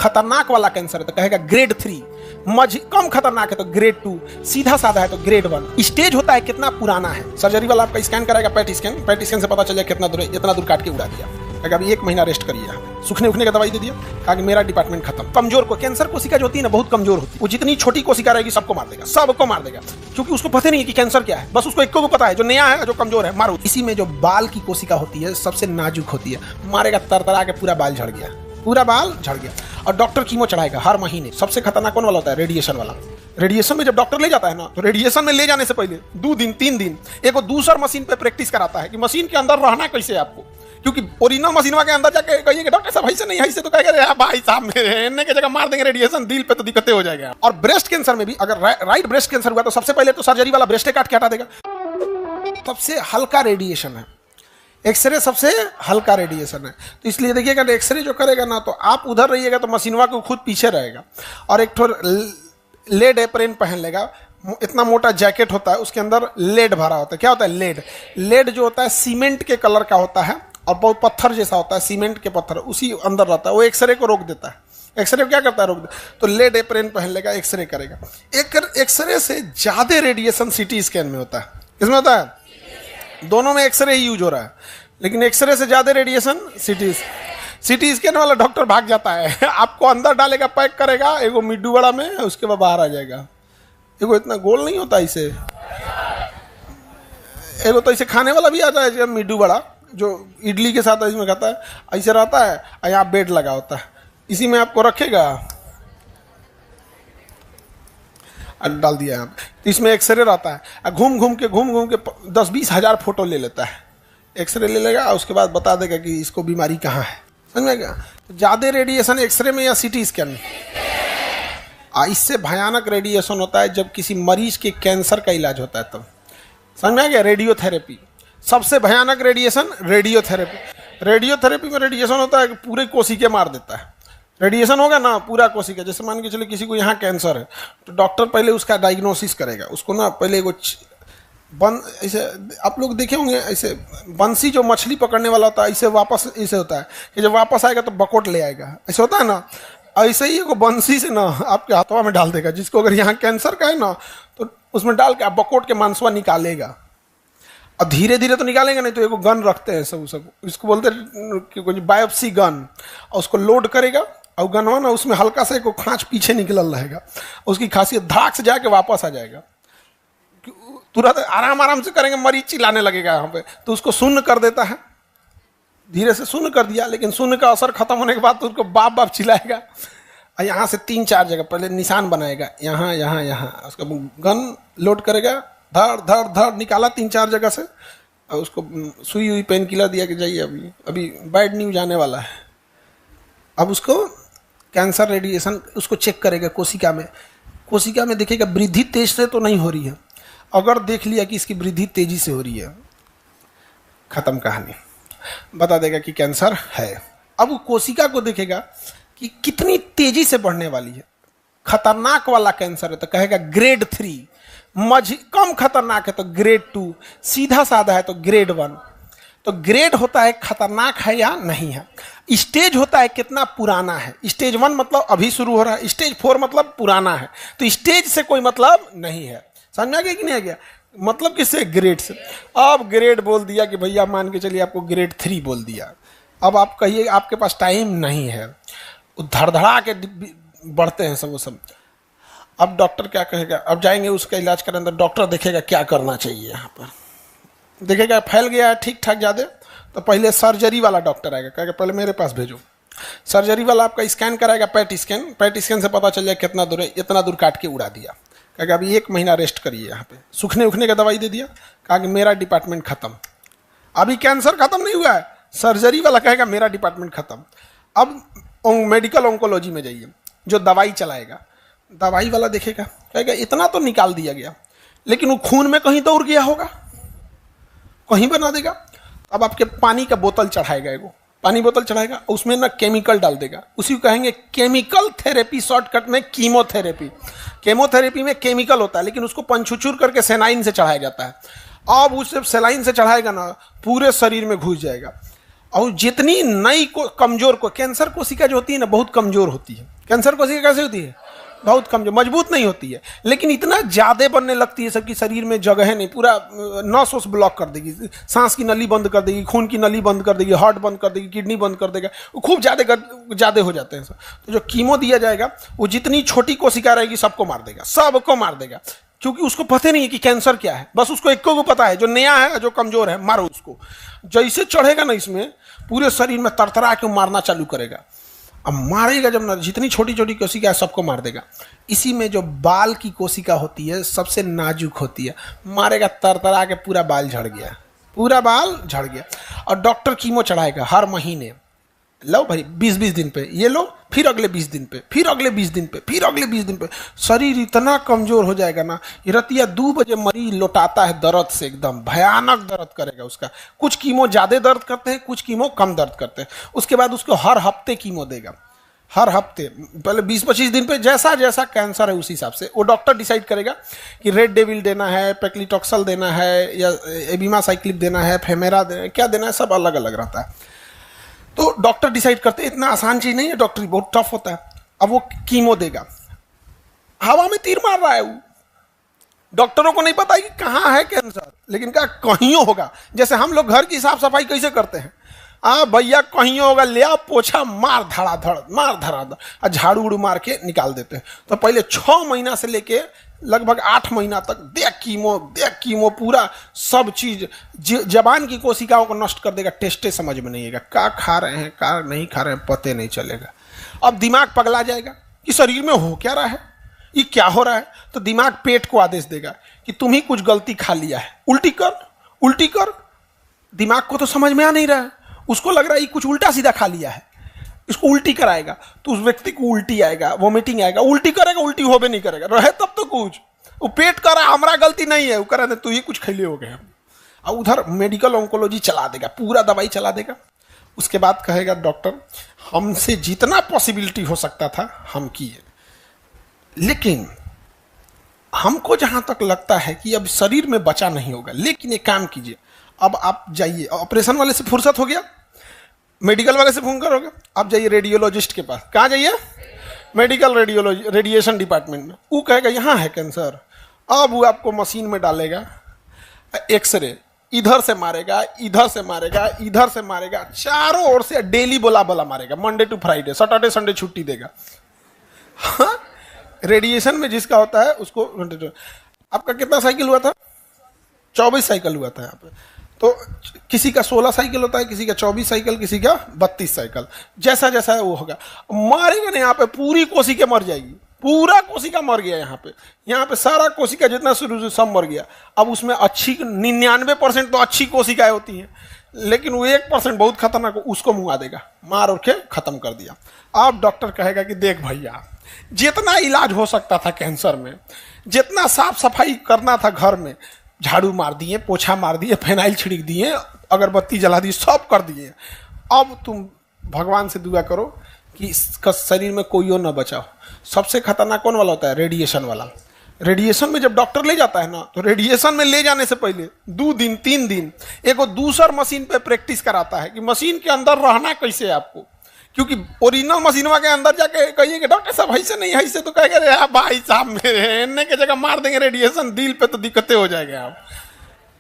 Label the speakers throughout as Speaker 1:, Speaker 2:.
Speaker 1: खतरनाक वाला कैंसर है तो कहेगा ग्रेड 3, कम खतरनाक है तो ग्रेड 2, सीधा साधा है तो ग्रेड 1। स्टेज होता है कितना पुराना है। सर्जरी वाला आपका स्कैन कराएगा, पैट स्कैन से पता चल जाए कितना दूर है, इतना दूर काट के उड़ा दिया। अगर अभी 1 महीना रेस्ट करिए, सूखने उखने का दवाई दे दिया, कहा कि मेरा डिपार्टमेंट खत्म। कमजोर को, कैंसर कोशिका जो होती है ना बहुत कमजोर होती है, वो जितनी छोटी कोशिका रहेगी सबको मार देगा, सबको मार देगा, क्योंकि उसको पता नहीं है कि कैंसर क्या है। बस उसको एक को पता है, जो नया है, जो कमजोर है, मारो। इसी में जो बाल की कोशिका होती है सबसे नाजुक होती है, मारेगा, तरतरा के पूरा बाल झड़ गया, पूरा बाल झड़ गया। और डॉक्टर कीमो चढ़ाएगा हर महीने। सबसे खतरनाक कौन वाला होता है? रेडिएशन वाला। रेडिएशन में जब डॉक्टर ले जाता है ना, तो रेडिएशन में ले जाने से पहले 2 दिन 3 दिन एक दूसर मशीन पे प्रैक्टिस कराता है कि मशीन के अंदर रहना कैसे है आपको, क्योंकि ओरिजिनल मशीनवा के अंदर जाके कहिए कि डॉक्टर साहब ऐसे नहीं, ऐसे तो कहेगा भाई साहब मेरे इन्ने के जगह मार देंगे रेडिएशन, दिल पे तो दिक्कतें हो जाएगा। और ब्रेस्ट कैंसर में भी अगर राइट ब्रेस्ट कैंसर हुआ तो सबसे पहले तो सर्जरी वाला ब्रेस्ट काट के हटा देगा। सबसे हल्का रेडिएशन है एक्सरे, सबसे हल्का रेडिएशन है। तो इसलिए देखिएगा एक्सरे जो करेगा ना, तो आप उधर रहिएगा तो मशीनवा को खुद पीछे रहेगा, और एक ठो लेड एप्रेन पहन लेगा। इतना मोटा जैकेट होता है, उसके अंदर लेड भरा होता है। क्या होता है? लेड जो होता है सीमेंट के कलर का होता है और बहुत पत्थर जैसा होता है, सीमेंट के पत्थर उसी अंदर रहता है। वो एक्सरे को रोक देता है। एक्सरे क्या करता है? रोक देता है। तो लेड एप्रेन पहन लेगा, एक्सरे करेगा। एक्सरे से ज़्यादा रेडिएशन सीटी स्कैन में होता है। किसमें होता है? दोनों में एक्सरे ही यूज हो रहा है, लेकिन एक्सरे से ज़्यादा रेडिएशन सीटी स्कैन वाला डॉक्टर भाग जाता है। आपको अंदर डालेगा, पैक करेगा एगो मिड्डू बड़ा में, उसके बाद बाहर आ जाएगा। एगो इतना गोल नहीं होता इसे, एगो तो इसे खाने वाला भी आता है मिड्डू बड़ा, जो इडली के साथ इसमें खाता है, ऐसे रहता है, और यहाँ बेड लगा होता है, इसी में आपको रखेगा, डाल दिया यहाँ तो इसमें एक्सरे रहता है। घूम घूम के 10-20 हज़ार फोटो ले लेता है, एक्सरे ले लेगा, और उसके बाद बता देगा कि इसको बीमारी कहाँ है। समझ में गया? ज़्यादा रेडिएशन एक्सरे में या सीटी स्कैन में? इससे भयानक रेडिएशन होता है जब किसी मरीज के कैंसर का इलाज होता है तब। समझ में आ गया? रेडियोथेरेपी सबसे भयानक रेडिएशन, रेडियोथेरेपी में रेडिएशन होता है कि पूरे कोशिका मार देता है। रेडिएशन होगा ना पूरा कोशिका, जैसे मान के चलिए किसी को यहाँ कैंसर है, तो डॉक्टर पहले उसका डायग्नोसिस करेगा। उसको ना पहले ऐसे आप लोग देखे होंगे, ऐसे बंसी जो मछली पकड़ने वाला होता है, ऐसे वापस ऐसे होता है कि जब वापस आएगा तो बकोट ले आएगा, ऐसे होता है ना। ऐसे ही एगो बंसी से ना आपके हाथवा में डाल देगा, जिसको अगर यहाँ कैंसर का है ना, तो उसमें डाल के आप बकोट के मांसवा निकालेगा। और धीरे धीरे तो निकालेंगे नहीं, तो एगो गन रखते हैं सब इसको बोलते हैं बायोप्सी गन, और उसको लोड करेगा, और गनवा ना उसमें हल्का सा एक खाँच पीछे निकल रहेगा, उसकी खासियत धड़ाक से जाके वापस आ जाएगा। तुरंत आराम से करेंगे, मरीज चिल्लाने लगेगा यहाँ पे, तो उसको शून्य कर देता है, धीरे से शून्य कर दिया। लेकिन शून्य का असर खत्म होने के बाद तो उसको बाप चिल्लाएगा, और यहाँ से 3-4 जगह पहले निशान बनाएगा, यहाँ उसका गन लोड करेगा, धड़ निकाला 3-4 जगह से, और उसको सुई हुई पेन किलर दिया कि जाइए अभी बैड न्यूज आने वाला है। अब उसको कैंसर रेडिएशन उसको चेक करेगा कोशिका में देखेगा वृद्धि तेज से तो नहीं हो रही है। अगर देख लिया कि इसकी वृद्धि तेजी से हो रही है, खत्म कहानी, बता देगा कि कैंसर है। अब वो कोशिका को देखेगा कि कितनी तेजी से बढ़ने वाली है। खतरनाक वाला कैंसर है तो कहेगा ग्रेड 3, कम खतरनाक है तो ग्रेड 2, सीधा साधा है तो ग्रेड 1। तो ग्रेड होता है खतरनाक है या नहीं है, स्टेज होता है कितना पुराना है। स्टेज 1 मतलब अभी शुरू हो रहा है, स्टेज 4 मतलब पुराना है। तो स्टेज से कोई मतलब नहीं है। समझ में आ गया कि नहीं आ गया? मतलब किससे? ग्रेड से। अब ग्रेड बोल दिया कि भैया मान के चलिए आपको ग्रेड 3 बोल दिया। अब आप कहिए आपके पास टाइम नहीं है, धड़धड़ा के बढ़ते हैं सब। अब डॉक्टर क्या कहेगा? अब जाएंगे उसका इलाज करने, अंदर डॉक्टर देखेगा क्या करना चाहिए। यहाँ पर देखेगा फैल गया है ठीक ठाक ज़्यादा, तो पहले सर्जरी वाला डॉक्टर आएगा, कहेगा पहले मेरे पास भेजो। सर्जरी वाला आपका स्कैन कराएगा, पैट स्कैन से पता चल जाए कितना दूर है, इतना दूर काट के उड़ा दिया। कहेगा अभी 1 महीना रेस्ट करिए, यहाँ पे सूखने उखने का दवाई दे दिया, कहा कि मेरा डिपार्टमेंट खत्म। अभी कैंसर खत्म नहीं हुआ है, सर्जरी वाला कहेगा मेरा डिपार्टमेंट खत्म। अब मेडिकल ऑन्कोलॉजी में जाइए, जो दवाई चलाएगा, दवाई वाला देखेगा, कहेगा इतना तो निकाल दिया गया, लेकिन वो खून में कहीं दौड़ गया होगा, कहीं बना देगा। अब आपके पानी का बोतल चढ़ाएगा, एगो पानी बोतल चढ़ाएगा, उसमें ना केमिकल डाल देगा, उसी को कहेंगे केमिकल थेरेपी, शॉर्टकट में कीमोथेरेपी। केमोथेरेपी में केमिकल होता है, लेकिन उसको पंचुचूर करके सेलाइन से चढ़ाया जाता है। अब उसे सेलाइन से चढ़ाएगा ना, पूरे शरीर में घुस जाएगा। और जितनी नई को कमजोर को, कैंसर कोशिका जो होती है ना बहुत कमजोर होती है, कैंसर कोशिका कैसे होती है? बहुत कमजोर, मजबूत नहीं होती है, लेकिन इतना ज्यादा बनने लगती है सबकी शरीर में जगह नहीं, पूरा नस वस ब्लॉक कर देगी, सांस की नली बंद कर देगी, खून की नली बंद कर देगी, हार्ट बंद कर देगी, किडनी बंद कर देगा, वो खूब ज्यादा हो जाते हैं सब। तो जो कीमो दिया जाएगा वो जितनी छोटी कोशिका रहेगी सबको मार देगा, सबको मार देगा, क्योंकि उसको पता नहीं है कि कैंसर क्या है, बस उसको एक को पता है, जो नया है जो कमजोर है मारो उसको। जैसे चढ़ेगा ना इसमें, पूरे शरीर में तरतरा के मारना चालू करेगा। अब मारेगा जब ना, जितनी छोटी छोटी कोशिका है सबको मार देगा। इसी में जो बाल की कोशिका होती है सबसे नाजुक होती है, मारेगा तरतरा के पूरा बाल झड़ गया, पूरा बाल झड़ गया। और डॉक्टर कीमो चढ़ाएगा हर महीने, लो भाई 20-20 दिन पे ये लो, फिर अगले 20 दिन पे, फिर अगले 20 दिन पे, फिर अगले 20 दिन पे। शरीर इतना कमजोर हो जाएगा ना, रतिया 2 बजे मरीज लौटाता है दर्द से, एकदम भयानक दर्द करेगा उसका। कुछ कीमो ज्यादा दर्द करते हैं, कुछ कीमो कम दर्द करते हैं। उसके बाद उसको हर हफ्ते कीमो देगा, हर हफ्ते, पहले 20-25 दिन पे, जैसा जैसा कैंसर है उस हिसाब से वो डॉक्टर डिसाइड करेगा कि रेड डेविल देना है, पेक्लिटॉक्सल देना है, या एबिमासाइक्लिब देना है, फेमेरा देना है, क्या देना है, सब अलग अलग रहता है। तो डॉक्टर डिसाइड करते हैं, इतना आसान चीज नहीं है, डॉक्टरी बहुत टफ होता है। अब वो कीमो देगा, हवा में तीर मार रहा है वो, डॉक्टरों को नहीं पता है कि कहाँ है कैंसर, लेकिन क्या कहीं होगा। जैसे हम लोग घर की साफ सफाई कैसे करते हैं, भैया कहीं होगा, ले आ पोछा, मार धड़ाधड़, मार धड़ाधड़, और झाड़ू उड़ू मार के निकाल देते हैं। तो पहले 6 महीना से लेके लगभग 8 महीना तक देख कीमो, पूरा सब चीज जबान की कोशिकाओं को नष्ट कर देगा। टेस्टे समझ में नहीं आएगा, क्या खा रहे हैं क्या नहीं खा रहे हैं पते नहीं चलेगा। अब दिमाग पगला जाएगा कि शरीर में हो क्या रहा है, ये क्या हो रहा है। तो दिमाग पेट को आदेश देगा कि तुम ही कुछ गलती खा लिया है, उल्टी कर उल्टी कर। दिमाग को तो समझ में आ नहीं रहा है, उसको लग रहा है ये कुछ उल्टा सीधा खा लिया है, इसको उल्टी कराएगा तो उस व्यक्ति को उल्टी आएगा, वोमिटिंग आएगा, उल्टी करेगा, उल्टी होबे नहीं करेगा, रहे तब तो कुछ वो पेट कर रहा, हमारा गलती नहीं है, वो कह रहा तू ही कुछ खैले हो गए। और उधर मेडिकल ऑन्कोलॉजी चला देगा, पूरा दवाई चला देगा। उसके बाद कहेगा डॉक्टर हमसे जितना पॉसिबिलिटी हो सकता था हम किए, लेकिन हमको जहां तक लगता है कि अब शरीर में बचा नहीं होगा, लेकिन एक काम कीजिए, अब आप जाइए, ऑपरेशन वाले से फुर्सत हो गया, मेडिकल वाले से फोन करोगे, आप जाइए रेडियोलॉजिस्ट के पास। कहाँ जाइए? मेडिकल रेडियोलॉजी, रेडिएशन डिपार्टमेंट में। वो कहेगा यहाँ है कैंसर। अब वो आपको मशीन में डालेगा, एक्सरे इधर से मारेगा, इधर से मारेगा, इधर से मारेगा, चारों ओर से डेली बोला मारेगा, Monday to Friday, Saturday Sunday छुट्टी देगा। हाँ, रेडिएशन में जिसका होता है उसको। आपका कितना साइकिल हुआ था? 24 साइकिल हुआ था यहाँ पे। तो किसी का 16 साइकिल होता है, किसी का 24 साइकिल, किसी का 32 साइकिल, जैसा जैसा है वो होगा। मारेगा ना यहाँ पे, पूरी कोशिका मर जाएगी, पूरा कोशिका मर गया यहाँ पे सारा कोशिका जितना शुरू से सब मर गया। अब उसमें अच्छी 99% तो अच्छी कोशिकाएं होती हैं, लेकिन वो 1% बहुत खतरनाक, उसको मुआ देगा, मार और के खत्म कर दिया। अब डॉक्टर कहेगा कि देख भैया, जितना इलाज हो सकता था कैंसर में, जितना साफ सफाई करना था घर में, झाड़ू मार दिए, पोछा मार दिए, फिनाइल छिड़क दिए, अगरबत्ती जला दी, सब कर दिए। अब तुम भगवान से दुआ करो कि इसका शरीर में कोई और ना बचा हो। सबसे खतरनाक कौन वाला होता है? रेडिएशन वाला। रेडिएशन में जब डॉक्टर ले जाता है ना, तो रेडिएशन में ले जाने से पहले 2 दिन 3 दिन एक दूसर मशीन पे प्रैक्टिस कराता है कि मशीन के अंदर रहना कैसे है आपको, क्योंकि ओरिजिनल मशीनवा के अंदर जाके कहिए कि डॉक्टर साहब ऐसे नहीं ऐसे, तो कहेंगे भाई साहब मेरे एने के जगह मार देंगे रेडिएशन, दिल पे तो दिक्कतें हो जाएंगे, आप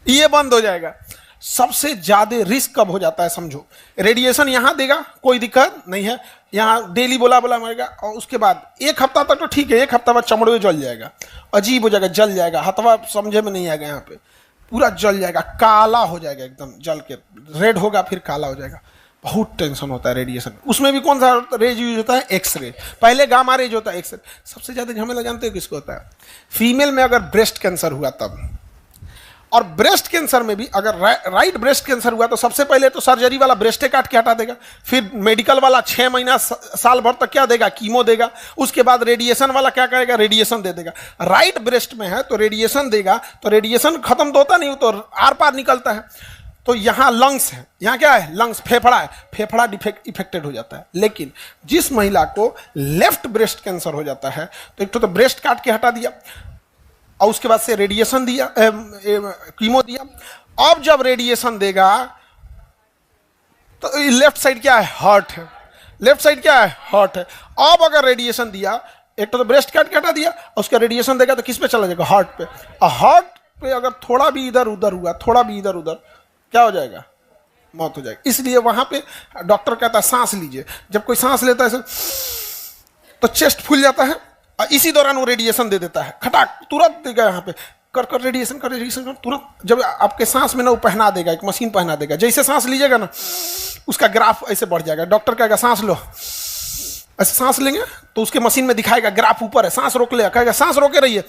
Speaker 1: ये बंद हो जाएगा। सबसे ज्यादा रिस्क कब हो जाता है समझो, रेडिएशन यहाँ देगा कोई दिक्कत नहीं है, यहाँ डेली बोला मारेगा, और उसके बाद 1 हफ्ता तक तो ठीक है, 1 हफ्ता बाद चमड़े जल जाएगा, अजीब हो जाएगा, जल जाएगा, हथवा समझे में नहीं आएगा, यहाँ पे पूरा जल जाएगा, काला हो जाएगा, एकदम जल के रेड होगा फिर काला हो जाएगा। बहुत टेंशन होता है रेडिएशन। उसमें भी कौन सा रेज यूज होता है? एक्सरे। पहले गामा रेज होता है, एक्सरे। सबसे ज्यादा झमेला जानते हो किसको होता है? फीमेल में अगर ब्रेस्ट कैंसर हुआ तब। और ब्रेस्ट कैंसर में भी अगर राइट ब्रेस्ट कैंसर हुआ तो सबसे पहले तो सर्जरी वाला ब्रेस्टे काट के हटा देगा, फिर मेडिकल वाला 6 महीना साल भर तक क्या देगा? कीमो देगा। उसके बाद रेडिएशन वाला क्या करेगा? रेडिएशन दे देगा। राइट ब्रेस्ट में है तो रेडिएशन देगा, तो रेडिएशन खत्म तो होता नहीं, तो आर पार निकलता है। तो यहाँ लंग्स है, यहाँ क्या है? लंग्स, फेफड़ा है, फेफड़ा इफेक्टेड हो जाता है। लेकिन जिस महिला को लेफ्ट ब्रेस्ट कैंसर हो जाता है तो एक तो ब्रेस्ट काट के हटा दिया और उसके बाद से रेडिएशन दिया, कीमो दिया। अब जब रेडिएशन देगा तो लेफ्ट साइड क्या है? हार्ट है। लेफ्ट साइड क्या है, हार्ट है। अब अगर रेडिएशन दिया, एक तो ब्रेस्ट काट हटा दिया, उसका रेडिएशन देगा तो किस पे चला जाएगा, हार्ट पे। और हार्ट पे अगर थोड़ा भी इधर उधर हुआ, थोड़ा भी इधर उधर, क्या हो जाएगा, मौत हो जाएगी। इसलिए वहां पे डॉक्टर कहता है सांस लीजिए। जब कोई सांस लेता है तो चेस्ट फूल जाता है, और इसी दौरान वो रेडिएशन दे देता है, खटाक तुरंत देगा। यहाँ पे कर रेडिएशन कर तुरंत। जब आपके सांस में ना वो पहना देगा, एक मशीन पहना देगा, जैसे सांस लीजिएगा ना उसका ग्राफ ऐसे बढ़ जाएगा। डॉक्टर कहेगा सांस लो, ऐसे सांस लेंगे तो उसके मशीन में दिखाएगा ग्राफ ऊपर है, सांस रोक ले, कहेगा सांस रोके रहिए,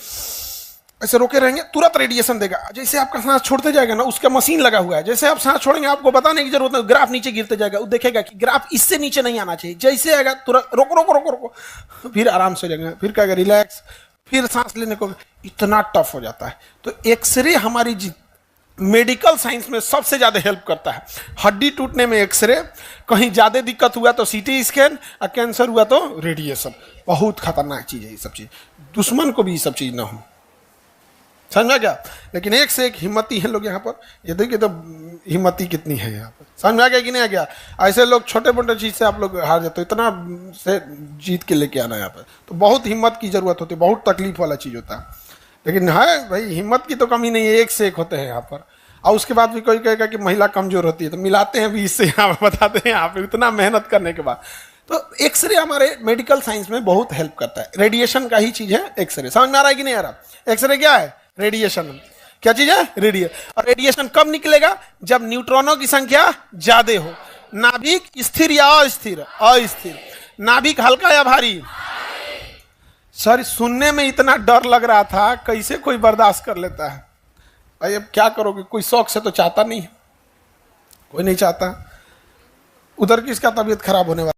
Speaker 1: ऐसे रोके रहेंगे, तुरंत रेडिएशन देगा। जैसे आपका सांस छोड़ते जाएगा ना, उसका मशीन लगा हुआ है, जैसे आप सांस छोड़ेंगे आपको बताने की जरूरत नहीं, ग्राफ नीचे गिरते जाएगा। वो देखेगा कि ग्राफ इससे नीचे नहीं आना चाहिए, जैसे आएगा तुरंत रोको रोको रोको रोको, फिर आराम से जाएंगे, फिर कहेगा रिलैक्स, फिर सांस लेने को। इतना टफ हो जाता है। तो एक्सरे हमारी मेडिकल साइंस में सबसे ज्यादा हेल्प करता है। हड्डी टूटने में एक्सरे, कहीं ज्यादा दिक्कत हुआ तो सीटी स्कैन, और कैंसर हुआ तो रेडिएशन। बहुत खतरनाक चीज है ये सब चीज, दुश्मन को भी ये सब चीज ना हो, समझ में क्या। लेकिन एक से एक हिम्मती है लोग यहाँ पर। ये देखिए तो हिम्मती कितनी है यहाँ पर, समझ में आ गया कि नहीं आ गया। ऐसे लोग छोटे मोटे चीज से आप लोग हार जाते हो, इतना से जीत के लेके आना यहाँ पर तो बहुत हिम्मत की जरूरत होती है, बहुत तकलीफ वाला चीज होता है। लेकिन है भाई, हिम्मत की तो कमी नहीं है, एक से एक होते हैं यहाँ पर। और उसके बाद भी कोई कहेगा कि महिला कमजोर होती है, तो मिलाते हैं भी इससे, यहाँ पर बताते हैं यहाँ पे इतना मेहनत करने के बाद। तो एक्सरे हमारे मेडिकल साइंस में बहुत हेल्प करता है। रेडिएशन का ही चीज है एक्सरे, समझ में आ रहा है कि नहीं आ रहा। एक्सरे क्या है, रेडिएशन। क्या चीज है, रेडिएशन। और रेडिएशन कब निकलेगा, जब न्यूट्रॉनों की संख्या ज्यादा हो, नाभिक स्थिर या अस्थिर, अस्थिर, नाभिक हल्का या भारी। सर सुनने में इतना डर लग रहा था, कैसे कोई बर्दाश्त कर लेता है भाई। अब क्या करोगे, कोई शौक से तो चाहता नहीं, कोई नहीं चाहता। उधर किसका तबीयत खराब होने वाला।